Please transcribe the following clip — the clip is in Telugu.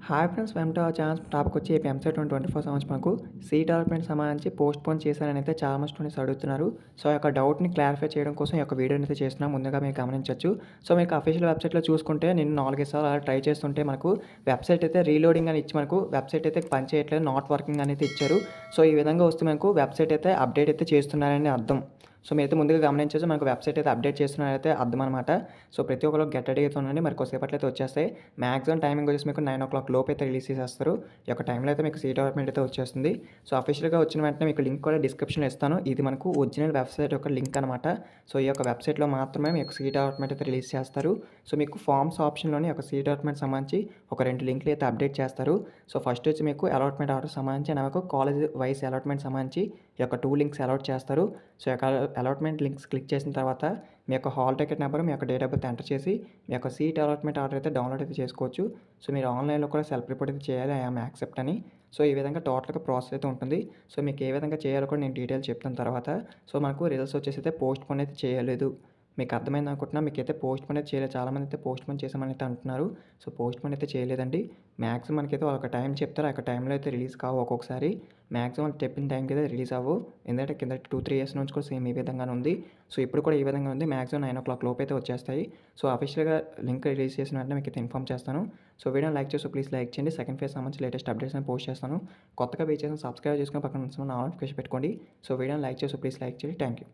Hi friends, welcome to our channel. Topic వచ్చి ఎంసెట్ 2024 సంవత్సరం మనకు సీట్ అలాట్మెంట్ సంబంధించి పోస్ట్‌పోన్ చేశారని అయితే చాలా మంది స్టూడెంట్స్ అడుగుతున్నారు. సో, ఆ యొక్క డౌట్‌ని క్లారిఫై చేయడం కోసం ఈ యొక్క వీడియోని అయితే చేస్తున్నాం. ముందుగా మీరు గమనించొచ్చు. సో, మీకు అఫీషియల్ వెబ్‌సైట్‌లో చూసుకుంటే నేను 4, 5 సార్లు అలా ట్రై చేస్తుంటే మనకు వెబ్‌సైట్ అయితే రీలోడింగ్ అని ఇచ్చి మనకు వెబ్‌సైట్ అయితే పనిచేయట్లేదు, నాట్ వర్కింగ్ అని అయితే ఇచ్చారు. సో, ఈ విధంగా వస్తే మనకు వెబ్‌సైట్ అయితే అప్డేట్ అయితే చేస్తున్నారని అర్థం. సో, మీరైతే ముందుగా గమనించొచ్చు. మనకు వెబ్‌సైట్ అయితే అప్డేట్ చేస్తున్నారైతే అర్థం అనమాట. సో, ప్రతి ఒక్కరు గెట్ రెడీగా ఉండండి. మరి కొద్దిసేపట్లో అయితే వచ్చేస్తాయి. మాక్సిమం టైమింగ్ వచ్చేసి మీకు 9:00 లోపు అయితే రిలీజ్ చేసేస్తారు. ఈ యొక్క టైంలో అయితే మీకు సీట్ అలాట్మెంట్ అయితే వచ్చేస్తుంది. సో, అఫీషియల్‌గా వచ్చిన వెంటనే మీకు లింక్ కూడా డిస్క్రిప్షన్‌లో ఇస్తాను. ఇది మనకు ఒరిజినల్ వెబ్‌సైట్ యొక్క లింక్ అనమాట. సో, ఈ యొక్క వెబ్‌సైట్‌లో మాత్రమే మీకు సీట్ అలాట్మెంట్ అయితే రిలీజ్ చేస్తారు. సో, మీకు ఫార్మ్స్ ఆప్షన్‌లోని ఒక సీట్ అలాట్మెంట్ సంబంధించి ఒక 2 లింక్‌లు అయితే అప్డేట్ చేస్తారు. సో, ఫస్ట్ వచ్చి మీకు అలాట్మెంట్ ఆర్డర్ సంబంధించి నాకు కాలేజ్ వైస్ అలాట్మెంట్ సంబంధించి ఈ యొక్క 2 లింక్స్ అలాట్ చేస్తారు. సో, ఈ యొక్క అలాట్మెంట్ లింక్స్ క్లిక్ చేసిన తర్వాత మీ యొక్క హాల్ టికెట్ నెంబర్, మీ యొక్క డేట్ ఆఫ్ బర్త్ ఎంటర్ చేసి మీ యొక్క సీట్ అలాట్మెంట్ ఆర్డర్ అయితే డౌన్లోడ్ అయితే చేసుకోవచ్చు. సో, మీరు ఆన్‌లైన్‌లో కూడా సెల్ఫ్ రిపోర్ట్ అయితే చేయాలి. ఐ యామ్ యాక్సెప్ట్ అని. సో, ఈ విధంగా టోటల్‌గా ప్రాసెస్ అయితే ఉంటుంది. సో, మీకు ఏ విధంగా చేయాలో కూడా నేను డీటెయిల్ చెప్తాను తర్వాత. సో, మనకు రిజల్ట్స్ వచ్చేసి అయితే పోస్ట్‌పోన్ అయితే చేయలేదు. మీకు అర్థమైంది అనుకుంటున్నా. మీకైతే పోస్ట్‌పోన్ అయితే చేయలేదు. చాలామంది అయితే పోస్ట్‌పోన్ చేసామని అయితే అంటున్నారు. సో, పోస్ట్‌పోన్ అయితే చేయలేదండి. మాక్సిమం మనకైతే ఒక టైం చెప్తారు. ఆ యొక్క టైంలో అయితే రిలీజ్ కావు ఒక్కొక్కసారి. మాక్సిమం చెప్పిన టైంకి అయితే రిలీజ్ అవ్వవు. ఎందుకంటే కింద 2, 3 ఇయర్స్ నుంచి కూడా సేమ్ ఈ విధంగానే ఉంది. సో, ఇప్పుడు కూడా ఈ విధంగా ఉంది. మాక్సిమం 9:00 లోపు అయితే వచ్చేస్తాయి. సో, అఫీషియల్‌గా లింక్ రిలీజ్ చేసిన వెంటనే మీకైతే ఇన్ఫార్మ్ చేస్తాను. సో, వీడియోని లైక్ చేసి ప్లీజ్ లైక్ చేయండి. సెకండ్ ఫేజ్ సంబంధించి లేటెస్ట్ అప్డేట్స్ అని పోస్ట్ చేస్తాను. కొత్తగా వీచ్ చేసిన సబ్స్క్రైబ్ చేసుకొని పక్కన ఉన్న నోటిఫికేషన్ పెట్టుకోండి. సో, వీడియోని లైక్ చేసి ప్లీజ్ లైక్ చేయండి. Thank you.